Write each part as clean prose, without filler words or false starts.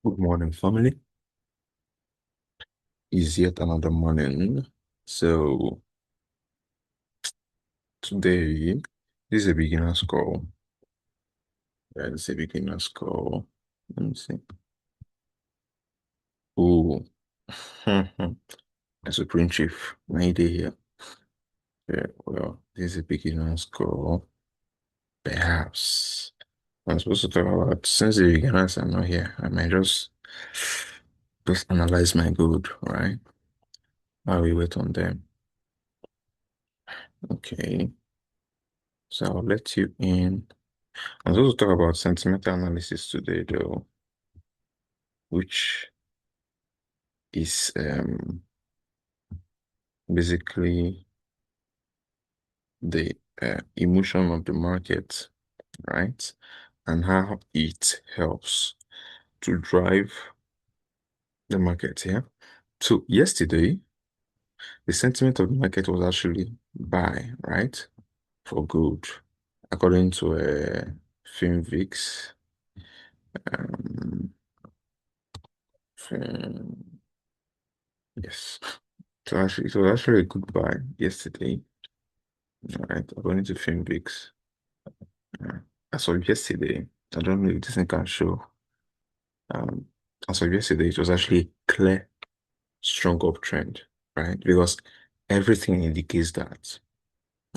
Good morning, family. Is yet another morning. So today, this is a beginner's call. Yeah, this is a beginner's call. Let me see. Oh, a Supreme Chief, my idea here. Yeah, well, this is a beginner's call. Perhaps I'm supposed to talk about since the beginners are not here, I might just analyze my good, right? While we wait on them. Okay, so I'll let you in. I'm supposed to talk about sentimental analysis today, though, which is basically the emotion of the market, right? And how it helps to drive the market here. So yesterday, the sentiment of the market was actually buy, right? For gold, according to FinVix. Um, Fin- yes. So actually, it was actually a good buy yesterday. All right, according to FinVix, uh, as of yesterday, I don't know if this thing can show. Um, as of yesterday, it was actually a clear, strong uptrend, right? Because everything indicates that.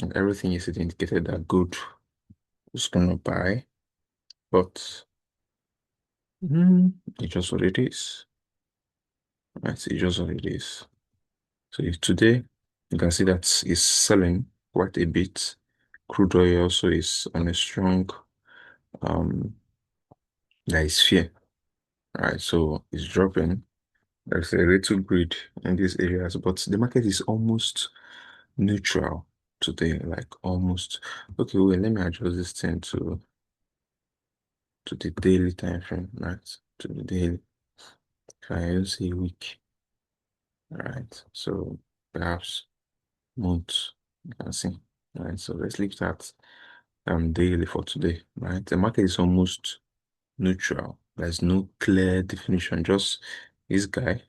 And everything yesterday indicated that good was gonna buy, but it's just what it is. Right? It's just what it is. So if today you can see that it's selling quite a bit. Crude oil also is on a strong um there is fear. Right, so it's dropping. There's a little greed in these areas, but the market is almost neutral today, like almost. Okay, wait, let me adjust this thing to the daily time frame, right? To the daily. If I use a week, right? So perhaps month, you can see, right? So let's leave that daily for today, right? The market is almost neutral. There's no clear definition, just this guy.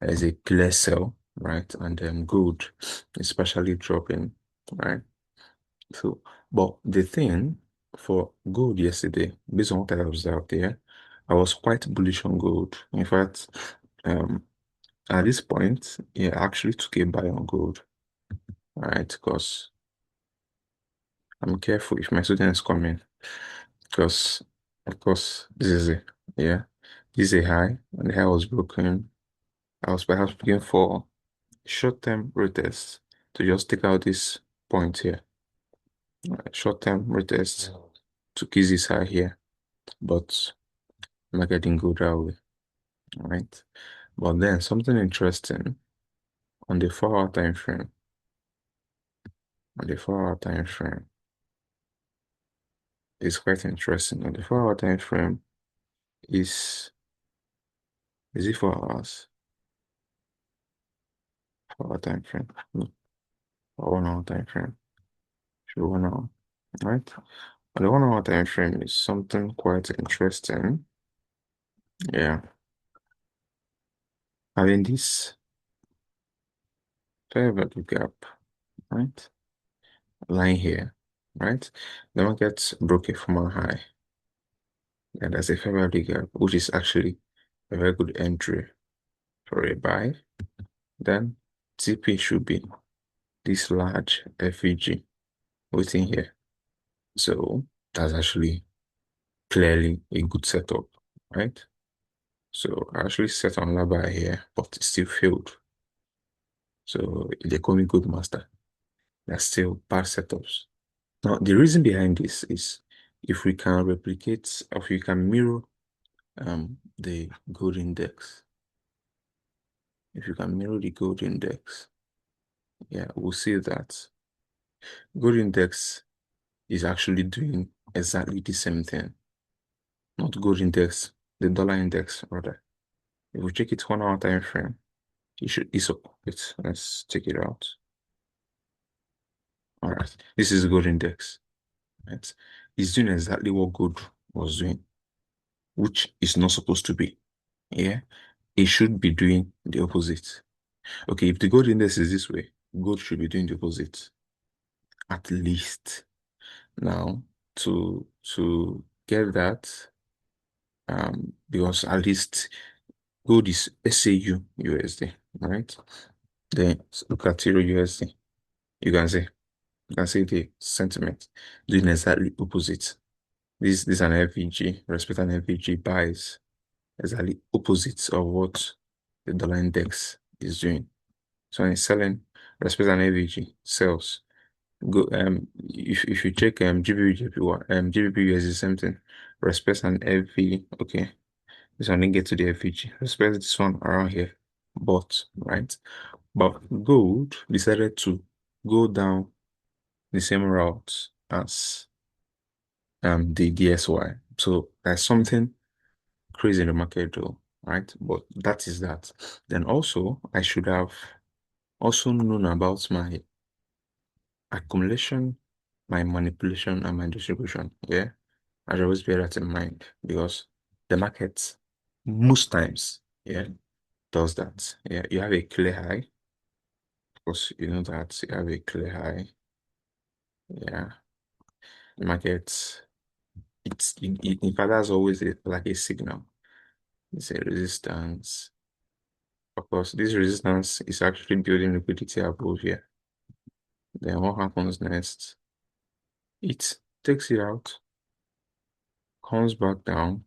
There's a clear sell, right? And then gold, especially dropping, right? So, but the thing for gold yesterday, based on what I observed there, I was quite bullish on gold. In fact, um, at this point, yeah, I actually took a buy on gold, right? Because I'm careful if my students come in, because of course this is a yeah, this is a high, and the high was broken. I was perhaps looking for short-term retest to just take out this point here. Short-term retest to kiss this high here, but I'm not getting good that way, right? But then something interesting on the 4 hour time frame, on the 4 hour time frame is quite interesting. On the 4 hour time frame is it 4 hours? 4 hour time frame? No, 1 hour time frame. Sure, 1 hour, right? On the 1 hour time frame is something quite interesting. Yeah, having this fair value gap, right? Line here, right? The market broke a former high. And there's a fair value gap, which is actually a very good entry for a buy. Then TP should be this large FEG within here. So that's actually clearly a good setup, right? So I actually set on Laba here, but it still failed. So they call me good master. They're still bad setups. Now, the reason behind this is if we can replicate, or if we can mirror the gold index, if you can mirror the gold index, yeah, we'll see that gold index is actually doing exactly the same thing. Not gold index, the dollar index rather. If we check it 1 hour time frame, it should is up. Let's check it out. All right, this is the gold index. Right, it's doing exactly what gold was doing, which is not supposed to be. yeah, it should be doing the opposite. Okay, if the gold index is this way, gold should be doing the opposite, at least. Now, to get that, because at least gold is SAU USD, right? Then look at Euro USD. You can see, you can see the sentiment doing exactly opposite. This is an FVG, respect an FVG buys exactly opposite of what the dollar index is doing. So when it's selling, respect an FVG, sells. Go if you check GBP JPY GBP USD same thing. Respect an FV, okay. This one didn't get to the FVG. Respect this one around here. But right. But gold decided to go down the same route as the DSY. So there's something crazy in the market though, right? But that is that. Then also I should have also known about my accumulation, my manipulation, and my distribution. Yeah. I should always bear that in mind because the market most times, yeah, does that. Yeah, you have a clear high. Of course, you know that you have a clear high. Yeah, the market, in fact, that's always like a signal. It's a resistance. Of course, this resistance is actually building liquidity above here. Then what happens next? It takes it out, comes back down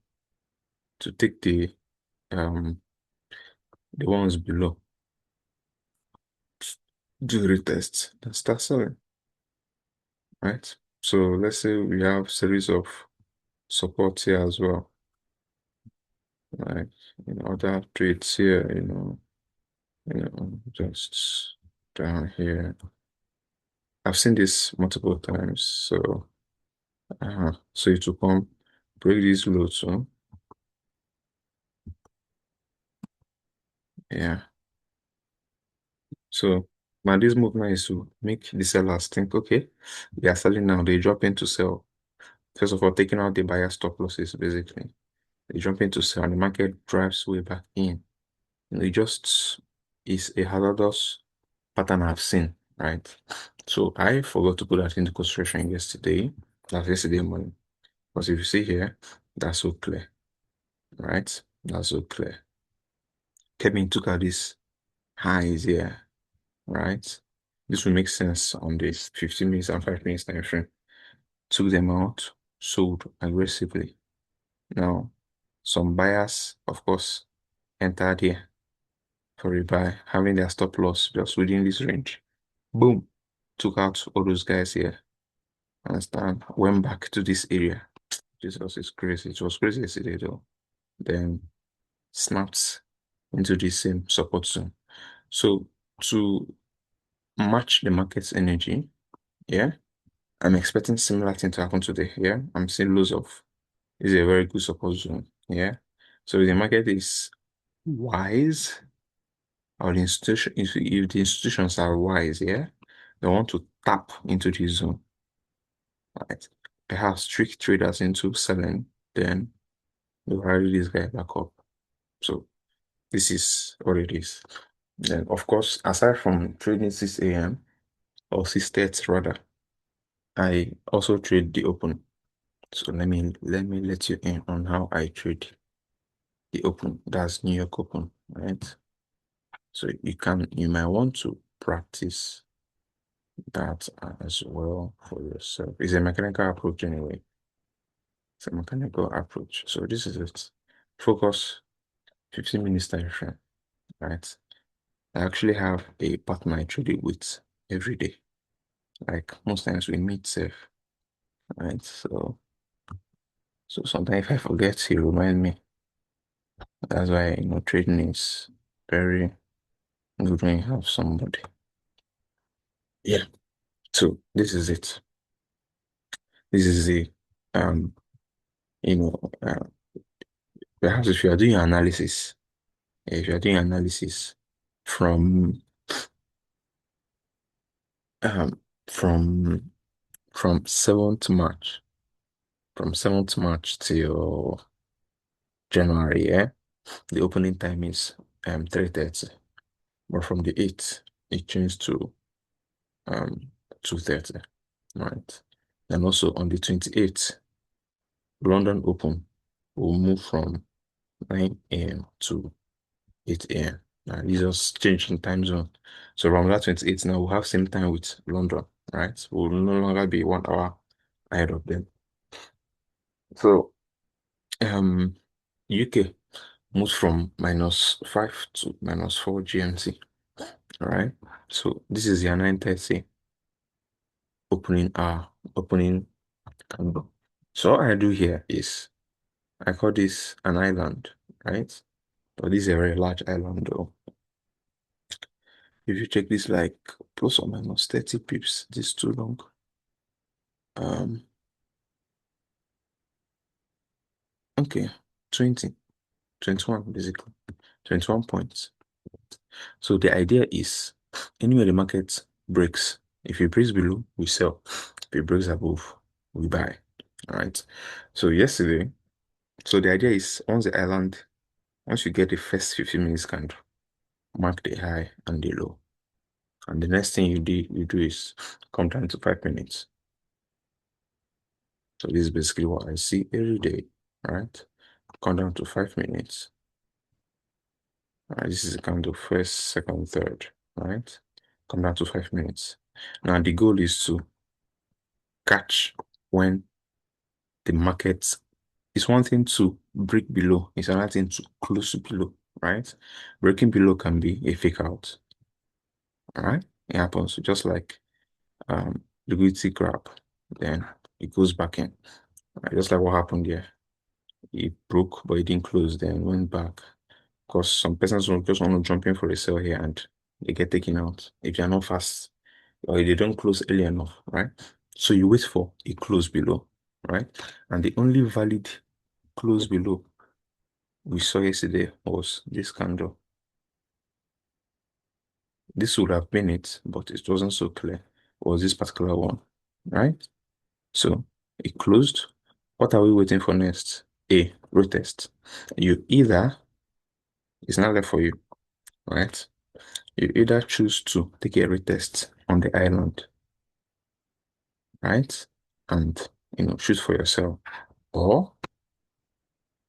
to take the ones below, do retest, and start selling, right? So let's say we have series of supports here as well, like in other trades here, just down here. I've seen this multiple times, so it will come break this low too. Yeah. So now this movement is to make the sellers think, okay, they are selling now, they drop in to sell. First of all, taking out the buyer stop losses, basically. They jump in to sell and the market drives way back in. It just is a hazardous pattern I've seen, right? So I forgot to put that into consideration yesterday. That's yesterday morning. Because if you see here, that's so clear, right? That's so clear. Kevin took out this highs here, right? This will make sense on this 15 minutes and 5 minutes time frame. Took them out, sold aggressively. Now, some buyers, of course, entered here for a buy, having their stop loss just within this range. Boom, took out all those guys here. Understand? Went back to this area. Jesus is crazy. It was crazy yesterday though. Then snapped into the same support zone. So to match the market's energy, yeah, I'm expecting similar thing to happen today. Yeah, I'm seeing loads of this is a very good support zone. Yeah. So if the market is wise, or the institution if the institutions are wise, yeah, they want to tap into the zone. Right? Perhaps trick traders into selling, then they'll rally this guy back up. So this is what it is. Then of course, aside from trading 6 a.m. or 6:30 rather, I also trade the open. So let me let you in on how I trade the open. That's New York Open, right? So you might want to practice that as well for yourself. It's a mechanical approach anyway. It's a mechanical approach. So this is it. Focus 15 minutes time frame, right? I actually have a partner I trade it with every day. Like most times we meet safe, right? So sometimes if I forget, he remind me. That's why trading is very good when you have somebody. Yeah. So this is it. This is the you know uh, perhaps if you are doing analysis from um from from 7th March, from 7th March till January, yeah. the opening time is 3:30, but from the 8th, it changed to 2:30, right? And also on the 28th, London Open will move from 9 a.m. to 8 a.m. Now, these just changed in time zone. So from that 28th, now we'll have same time with London, right? We'll no longer be 1 hour ahead of them. So UK moves from -5 to -4 GMT. All right. So this is your 9:30 opening candle. So what I do here is I call this an island, right? But this is a very large island though. If you check this like plus or minus 30 pips, this is too long. Okay, 20, 21 basically, 21 points. So the idea is anywhere the market breaks, if it breaks below, we sell. If it breaks above, we buy. All right. So yesterday, so the idea is once you get the first 15 minutes candle, mark the high and the low. And the next thing you do is come down to 5 minutes. So this is basically what I see every day, right? Come down to 5 minutes. This is a candle first, second, third, right? Come down to 5 minutes. Now the goal is to catch when the market is one thing to break below, it's another thing to close below, right? Breaking below can be a fake out. All right, it happens just like liquidity grab, then it goes back in. Right? Just like what happened here. It broke, but it didn't close, then went back. Because some persons will just want to jump in for a sell here and they get taken out if you're not fast or they don't close early enough, right? So you wait for a close below, right? And the only valid close below we saw yesterday was this candle. This would have been it, but it wasn't so clear. It was this particular one, right? So it closed. What are we waiting for next? A retest. You either, it's not there for you, right? You either choose to take a retest on the island, right? And shoot for yourself. Or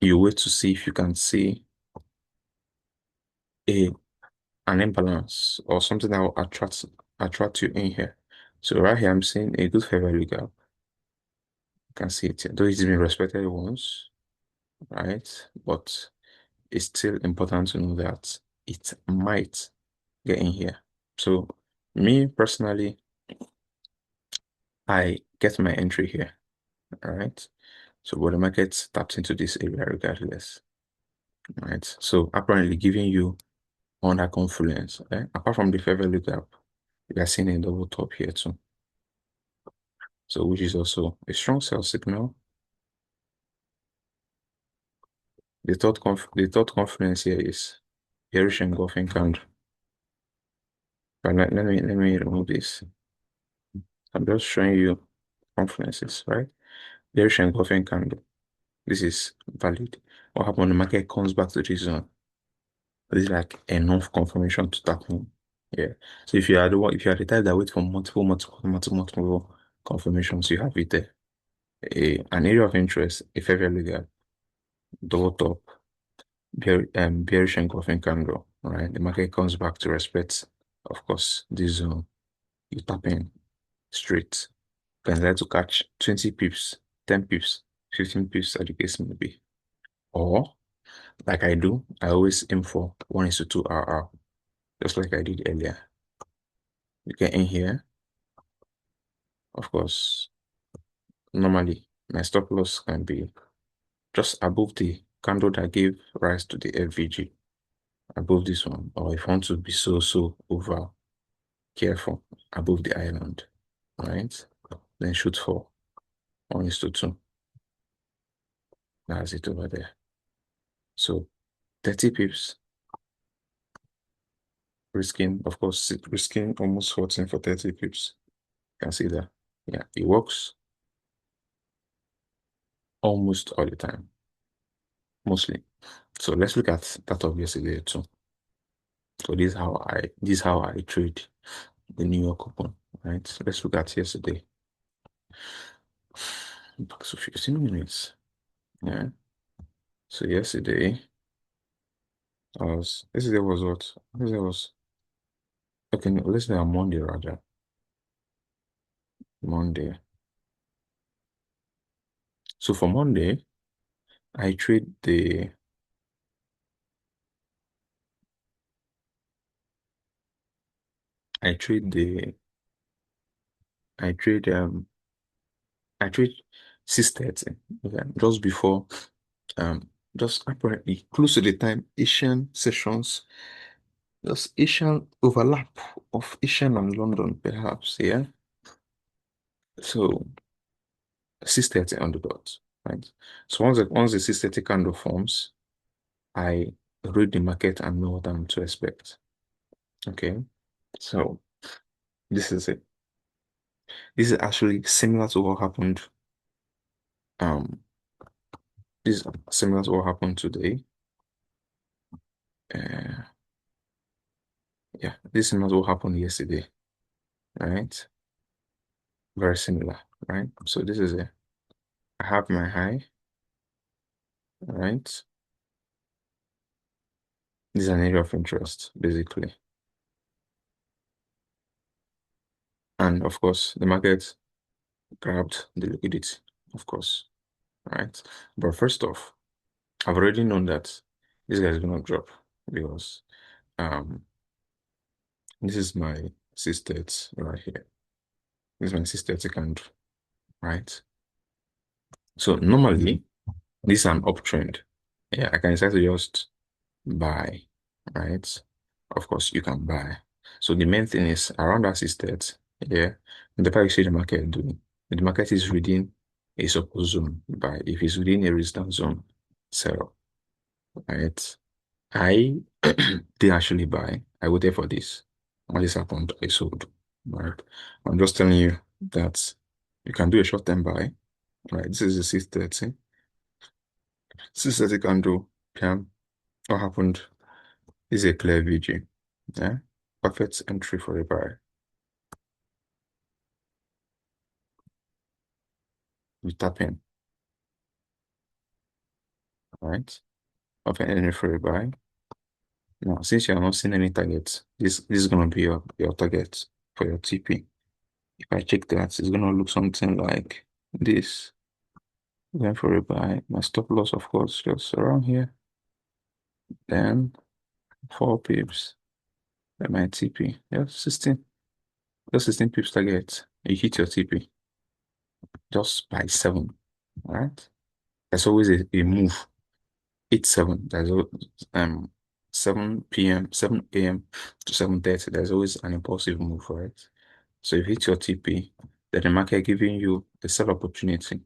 you wait to see if you can see a an imbalance or something that will attract you in here. So right here I'm seeing a good fair value gap. You can see it here. Though it's been respected once, right? But it's still important to know that it might get in here. So me personally, I get my entry here. All right. So but the market taps into this area regardless. Right. So apparently giving you on that confluence. Apart from the fair value gap, we are seeing a double top here too. So which is also a strong sell signal. The third confluence here is bearish engulfing candle. But let me remove this. I'm just showing you confluences, right? Bearish engulfing candle. This is valid. What happens when the market comes back to this zone? This is like enough confirmation to tap in. Yeah. So if you are the type that wait for multiple confirmations, you have it there. An area of interest, a fair value gap, double top, bearish engulfing candle. All right. The market comes back to respect, of course, this zone. You tap in straight. You can try to catch 20 pips, 10 pips, 15 pips as the case may be. Or like I do, I always aim for 1:2 RR, just like I did earlier. You get in here, of course, normally my stop loss can be just above the candle that gave rise to the FVG, above this one, or if you want to be so over careful, above the island, right? Then shoot for 1:2. That's it over there. So 30 pips, of course, risking almost 14 for 30 pips. You can see that. Yeah, it works almost all the time, mostly. So let's look at that of yesterday too. So this is how I trade the New York Open, right? Let's look at yesterday. Back to 15 minutes. Yeah. So yesterday was what? Yesterday was okay, no, let's say on Monday rather. Monday. So for Monday, I trade the I trade the I trade 6:30. Okay, just before just apparently close to the time Asian sessions, just Asian overlap of Asian and London, perhaps, yeah. So 6:30 on the dot, right? So once the 6:30 candle forms, I read the market and know what I'm to expect. Okay. So this is it. This is actually similar to what happened. Um, this is similar to what happened today. Uh, yeah, this is similar to what happened yesterday, right? Very similar, right? So this is it. I have my high, right? This is an area of interest, basically. And of course, the market grabbed the liquidity, of course, right? But first off, I've already known that this guy is gonna drop because um this is my sisters right here. This is my sister's account, right? So normally this is an uptrend. Yeah, I can decide to just buy, right? Of course, you can buy. So the main thing is around that sisters, yeah, the price you see the market doing. The market is within a supposed zone, buy. If it's within a resistance zone, sell, right? I did actually buy. I waited for this. When this happened, I sold. Right. I'm just telling you that you can do a short-term buy. Right. This is the 6:30. 6:30 candle. PM. What happened? This is a clear VG. Yeah. Perfect entry for a buy. You tap in. Right. Perfect entry for a buy. Now, since you are not seeing any targets, this is gonna be your target for your TP. If I check that, it's gonna look something like this. Going for a buy. My stop loss, of course, just around here. Then 4 pips. Then my TP. Yeah, 16. Just 16 pips target. You hit your TP just by 7. All right. There's always a move. 8-7. Um 7 p.m., 7 a.m. to 7:30. There's always an impulsive move, right? So if you hit your TP, then the market giving you the sell opportunity,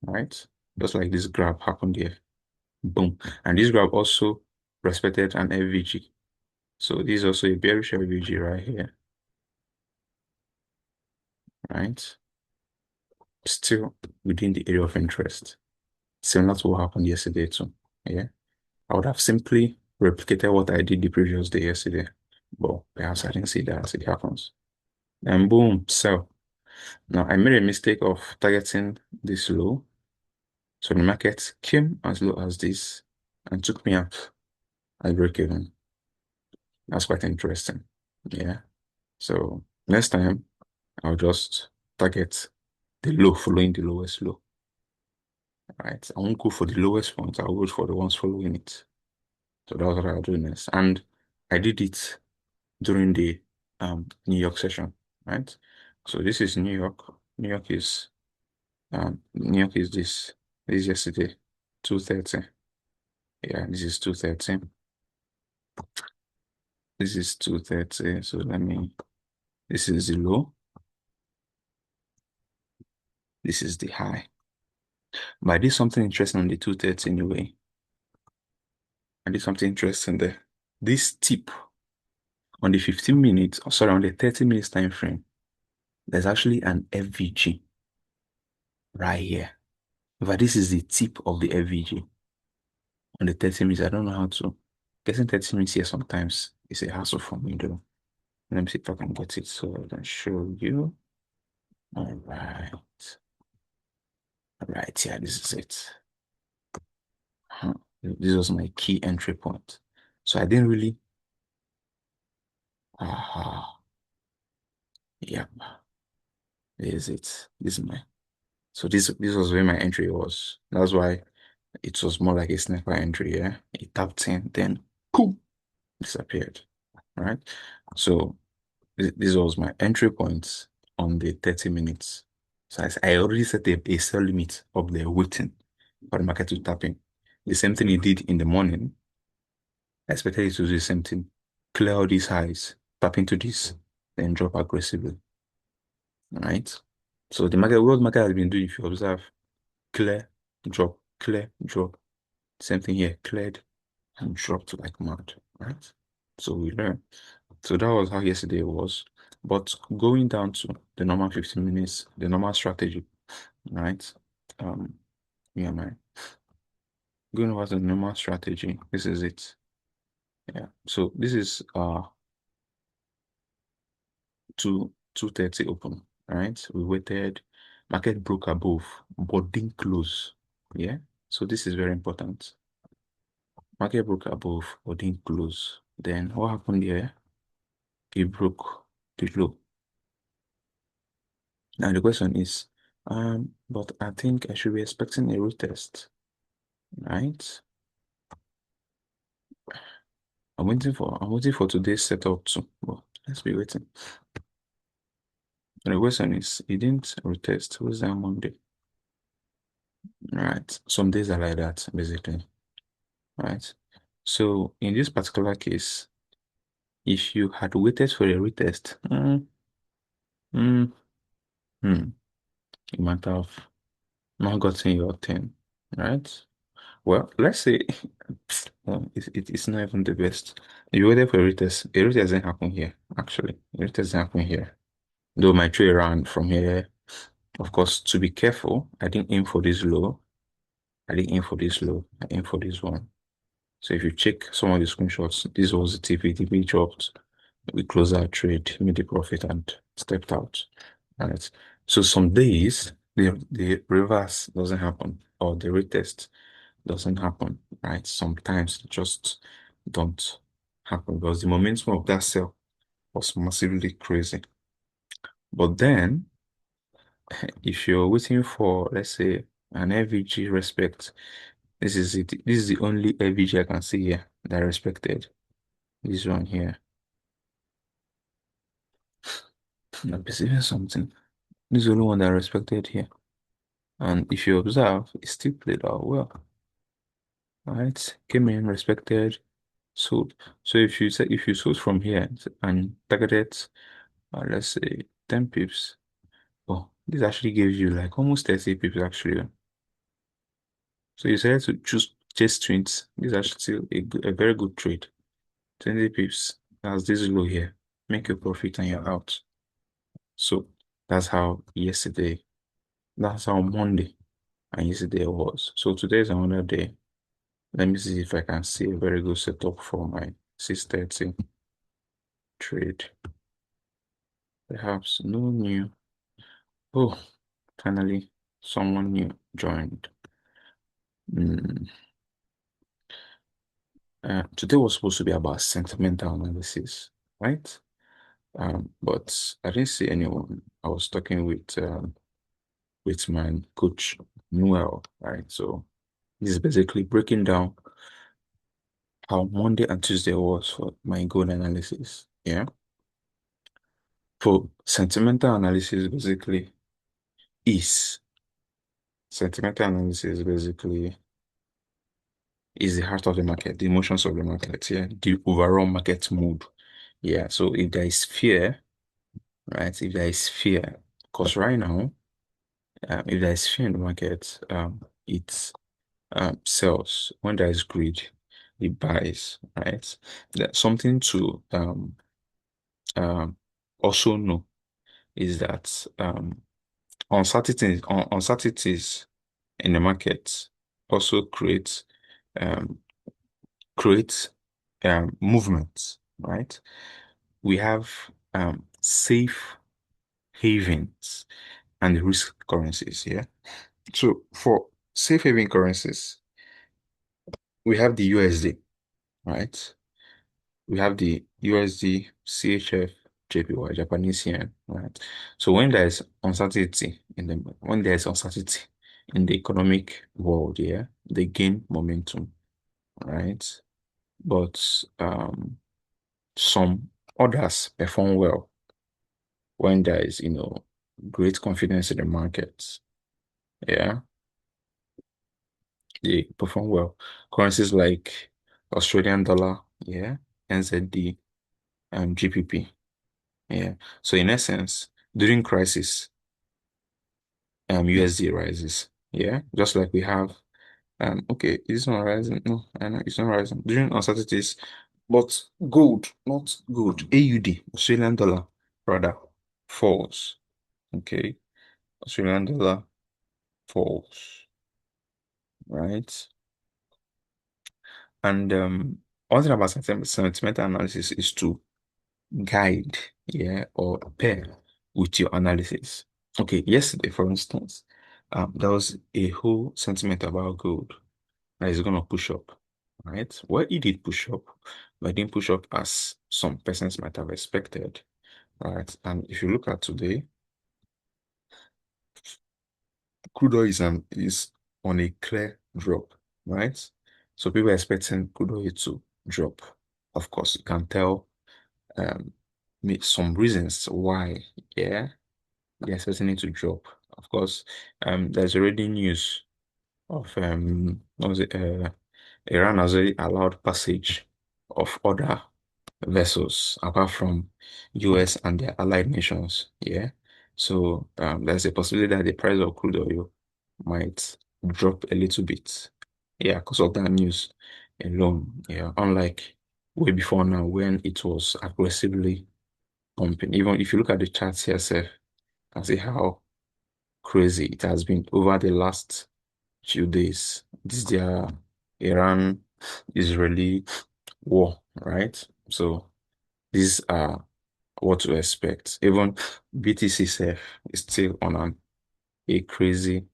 right? Just like this grab happened here. Boom. And this graph also respected an FVG. So this is also a bearish FVG right here, right? Still within the area of interest. Similar to what happened yesterday too. Yeah. I would have simply replicated what I did the previous day yesterday. But perhaps I didn't see that it happens. And boom, sell. Now I made a mistake of targeting this low. So the market came as low as this and took me up at break even. That's quite interesting. Yeah. So next time I'll just target the low following the lowest low. Right. I won't go for the lowest ones, I'll go for the ones following it. So that's what I'll do next. And I did it during the New York session, right? So this is New York. New York is this. This is yesterday, 2:30. Yeah, this is 2:30. This is 2:30. So this is the low. This is the high. But I did something interesting on the 2:30 anyway. I did something interesting there. This tip on the 15 minutes, or sorry, on the 30 minutes time frame, there's actually an FVG right here. But this is the tip of the FVG. on the 30 minutes. I don't know how to. Getting 30 minutes here sometimes is a hassle for me though. Let me see if I can get it so I can show you. All right. All right, yeah, this is it. Huh. This was my key entry point. So I didn't really, ah, yeah, this is it. This is my, so this was where my entry was. That's why it was more like a sniper entry, yeah. It tapped in, then boom, disappeared, right? So this was my entry point on the 30 minutes. So I already set a sell limit up there waiting for the market to tap in. The same thing it did in the morning. I expected it to do the same thing. Clear all these highs, tap into this, then drop aggressively. Right? So the market, what the market has been doing, if you observe, clear, drop. Same thing here, cleared and dropped like mad. Right? So we learn. So that was how yesterday was. But going down to the normal 15 minutes, the normal strategy, right? Um, yeah, man. Going over to the normal strategy, this is it. Yeah. So this is 230 open, right? We waited, market broke above, but didn't close. Yeah. So this is very important. Market broke above, but didn't close. Then what happened here? It broke below. Now the question is, but I think I should be expecting a retest, right? I'm waiting for today's setup too. Well, let's be waiting. And the question is, it didn't retest. What's that Monday? Right. Some days are like that, basically. Right. So in this particular case, if you had waited for a retest, mm, mm, you might have not gotten your 10, right? Well, let's say it's not even the best. You waited for a retest doesn't happen here, actually. A retest doesn't happen here. Though my trade around from here, of course, to be careful, I didn't aim for this low. I didn't aim for this low. I aimed for this one. So if you check some of the screenshots, this was the TP dropped. We closed our trade, made a profit, and stepped out. Right. So some days the reverse doesn't happen, or the retest doesn't happen. Right. Sometimes it just don't happen because the momentum of that sell was massively crazy. But then, if you're waiting for, let's say, an FVG respect, this is it. This is the only FVG I can see here that I respected. This one here. I'm perceiving something. This is the only one that I respected here. And if you observe, it still played out well. Alright, came in, respected, sold. So if you sold from here and targeted, let's say 10 pips, oh, this actually gives you like almost 30 pips actually. So you decided to choose just twins. This is actually still a very good trade. 20 pips. That's this low here. Make your profit and you're out. So that's how yesterday, that's how Monday and yesterday was. So today is another day. Let me see if I can see a very good setup for my 630 trade. Perhaps no new. Oh, finally, someone new joined. Hmm. Today was supposed to be about sentimental analysis, right? But I didn't see anyone. I was talking with my coach Noel, right? So this is basically breaking down how Monday and Tuesday was for my goal analysis. Yeah. For sentimental analysis, basically is sentimental analysis basically is the heart of the market, the emotions of the market, yeah, the overall market mood. Yeah. So if there is fear, right? If there is fear, because right now, if there is fear in the market, it sells. When there is greed, it buys, right? That's something to um also know is that uncertainties in the market also create create movements, right? We have safe havens and risk currencies, yeah. So for safe haven currencies, we have the USD, right? We have the USD, CHF, JPY, Japanese yen, right? So when there is uncertainty in the economic world, yeah, they gain momentum, right? But some others perform well when there is, great confidence in the markets. Yeah, they perform well. Currencies like Australian dollar, yeah, NZD, and GBP. Yeah. So in essence, during crisis, USD rises. Yeah. Just like we have, okay, it's not rising. No, I know it's not rising. During uncertainties, but gold, not gold, AUD, Australian dollar, rather, falls. Okay. Australian dollar falls, right? And one thing about sentimental analysis is to guide, yeah, or pair with your analysis. Okay, yesterday, for instance, there was a whole sentiment about gold that is gonna push up, right? Well, it did push up, but it didn't push up as some persons might have expected, right? And if you look at today, crude oil is on a clear drop, right? So people are expecting crude oil to drop. Of course, you can tell um some reasons why, yeah. Yes, expecting it to drop. Of course, there's already news of what was it? Iran has already allowed passage of other vessels apart from US and their allied nations. Yeah. So there's a possibility that the price of crude oil might drop a little bit. Yeah, because of that news alone. Yeah. Unlike way before now when it was aggressively pumping. Even if you look at the charts here, sir, and see how crazy it has been over the last few days. This is their Iran-Israeli war, right? So these are what to expect. Even BTC self is still on a crazy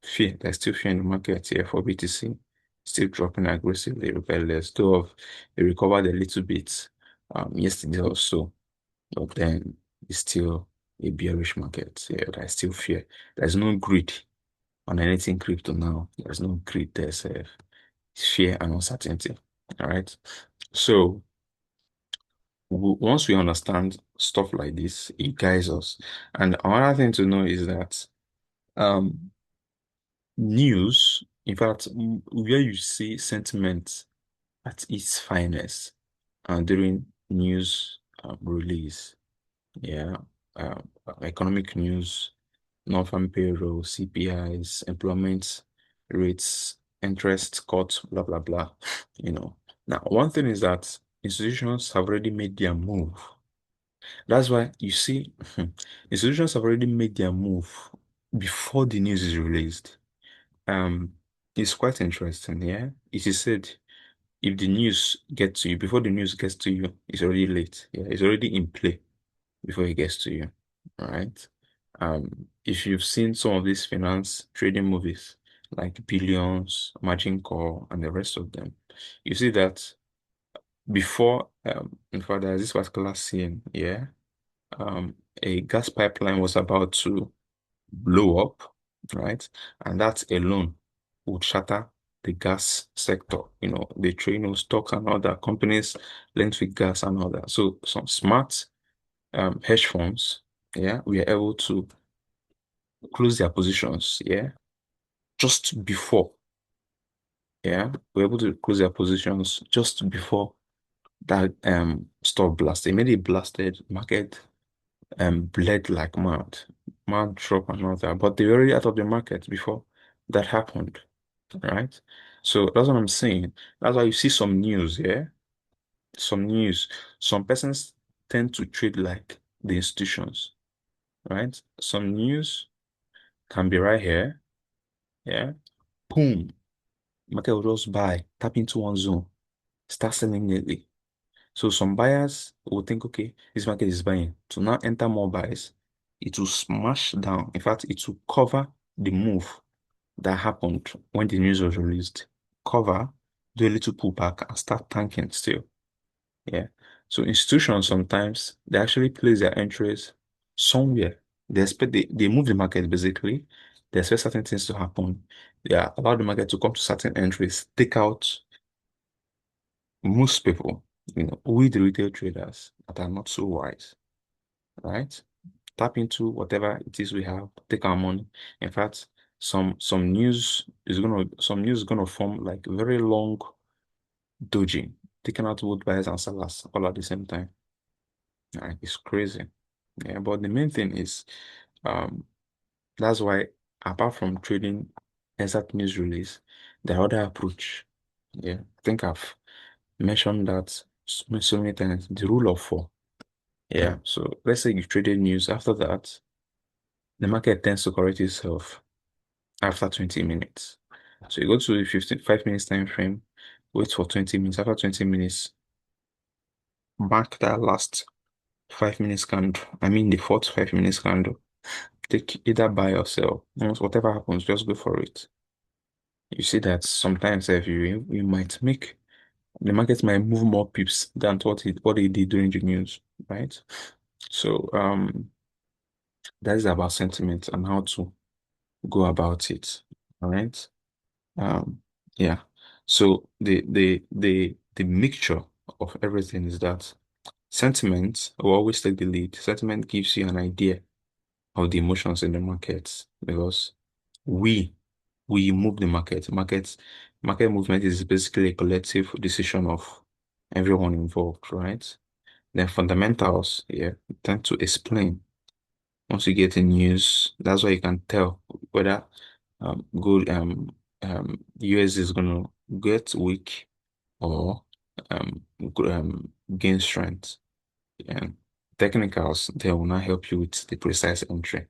fear. There's still fear in the market here for BTC. Still dropping aggressively, regardless. Though it recovered a little bit yesterday or so, but then it's still a bearish market. Yeah, there's still fear. There's no greed on anything crypto now. There's no greed, there's fear and uncertainty. All right. So once we understand stuff like this, it guides us. And another thing to know is that um, news, in fact, where you see sentiment at its finest during news release, yeah, economic news, non-farm payroll, CPIs, employment rates, interest cuts, blah, blah, blah. You know. Now, one thing is that institutions have already made their move. That's why you see, institutions have already made their move before the news is released. Um, it's quite interesting, yeah. It is said if the news gets to you, before the news gets to you, it's already late. Yeah, it's already in play before it gets to you. All right. If you've seen some of these finance trading movies like Billions, Margin Call, and the rest of them, you see that before, in fact, there's this particular scene, yeah, a gas pipeline was about to blow up, right? And that alone would shatter the gas sector. The trade, stocks and other companies linked with gas and all that. So some smart hedge funds, yeah, we are able to close their positions, yeah, just before, yeah, we're able to close their positions just before that stock blast. They made it blasted, market bled like mad drop and all that, but they were already out of the market before that happened, right? So that's what I'm saying. That's why you see some news, yeah, some news. Some persons tend to trade like the institutions, right? Some news can be right here, yeah, boom, market will just buy, tap into one zone. start selling immediately. So some buyers will think, okay, this market is buying. To now enter more buys, it will smash down. In fact, it will cover the move that happened when the news was released. Cover, do a little pullback and start tanking still. Yeah. So institutions sometimes they actually place their entries somewhere. They move the market basically. They expect certain things to happen. They allow the market to come to certain entries, take out most people, we the retail traders that are not so wise, right? Tap into whatever it is we have, take our money. In fact, some news is gonna form like a very long doji, taking out both buyers and sellers all at the same time. Right? It's crazy. Yeah, but the main thing is um that's why apart from trading exact news release, the other approach. Yeah, I think I've mentioned that so many times, the rule of four. Yeah. So let's say you traded news. After that, the market tends to correct itself after 20 minutes. So you go to a 5 minutes time frame, wait for 20 minutes. After 20 minutes, mark that last 5 minutes candle. I mean the fourth 5 minutes candle. Take either buy or sell. Whatever happens, just go for it. You see that sometimes if you might make the market might move more pips than what it did during the news, right? So that is about sentiment and how to go about it. All right. Um, yeah. So the mixture of everything is that sentiment will always take the lead. Sentiment gives you an idea of the emotions in the markets because we we move the market. Market movement is basically a collective decision of everyone involved, right? Then fundamentals, yeah, tend to explain. Once you get the news, that's why you can tell whether gold US is gonna get weak or gain strength. And technicals, they will not help you with the precise entry.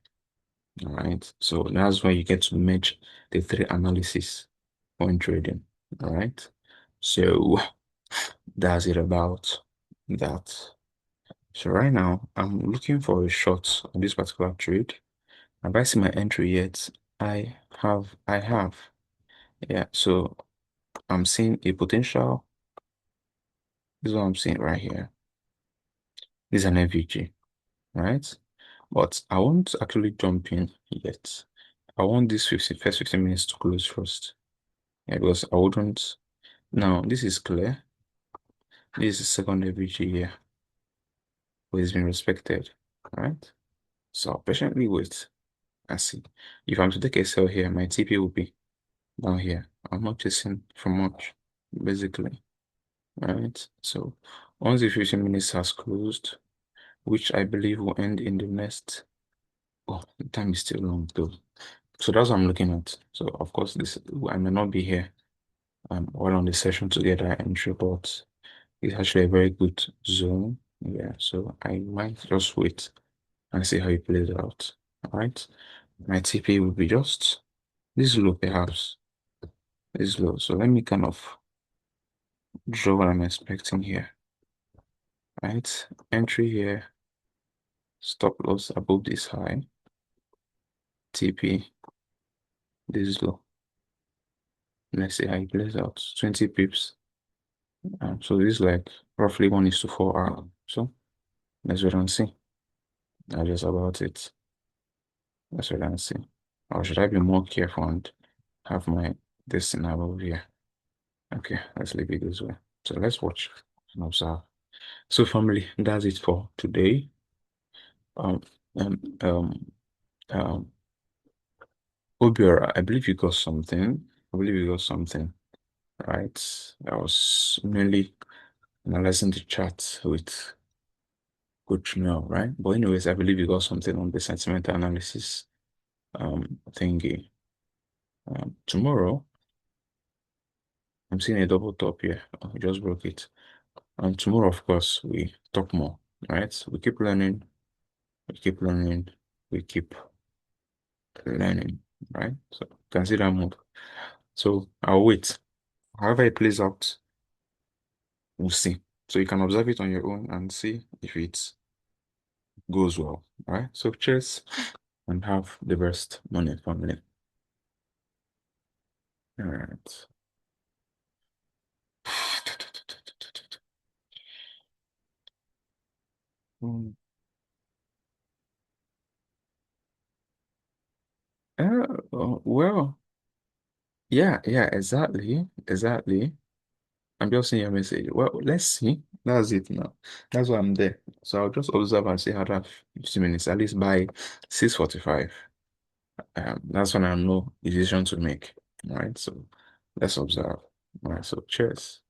All right. So that's why you get to merge the three analysis when trading. All right. So that's it about that. So right now I'm looking for a short on this particular trade. Have I seen my entry yet? I have. Yeah, so I'm seeing a potential. This is what I'm seeing right here. This is an FVG, right? But I won't actually jump in yet. I want this first 15 minutes to close first. Yeah, because I wouldn't. Now, this is clear. This is second FVG here, but it's been respected, right? So I'll patiently wait and see. If I'm to take a sell here, my TP will be down here. I'm not chasing for much, basically. Right? So once the 15 minutes has closed, which I believe will end in the next, oh, the time is still long though. So that's what I'm looking at. So of course, this I may not be here while on the session together entry, but it's actually a very good zone. Yeah, so I might just wait and see how it plays out. All right. My TP will be just this low perhaps. This low. So let me kind of draw what I'm expecting here. Right? Entry here. Stop loss above this high. TP. This is low. Let's see how it plays out. 20 pips. So this is like roughly 1:4 hour. So let's wait and see. That's just about it. Let's wait and see. Or should I be more careful and have my this thing above here? Okay, let's leave it this way. So let's watch and observe. So family, that's it for today. Um um um um Obiora, I believe you got something. I believe you got something, right? I was mainly analyzing the chat with Coach Mel, right? But anyways, I believe you got something on the sentiment analysis thingy. Tomorrow, I'm seeing a double top here. I just broke it. And tomorrow, of course, we talk more, right? We keep learning, we keep learning, we keep learning, right? So consider move. So I'll wait. However it plays out, we'll see. So you can observe it on your own and see if it goes well. All right. So cheers and have the best morning family. All right. Mm. Well, yeah, yeah, exactly, exactly. I'm just seeing your message. Well, let's see. That's it now. That's why I'm there. So I'll just observe and see how that 50 minutes, at least by 6:45. That's when I know the decision to make. All right. So let's observe. All right. So cheers.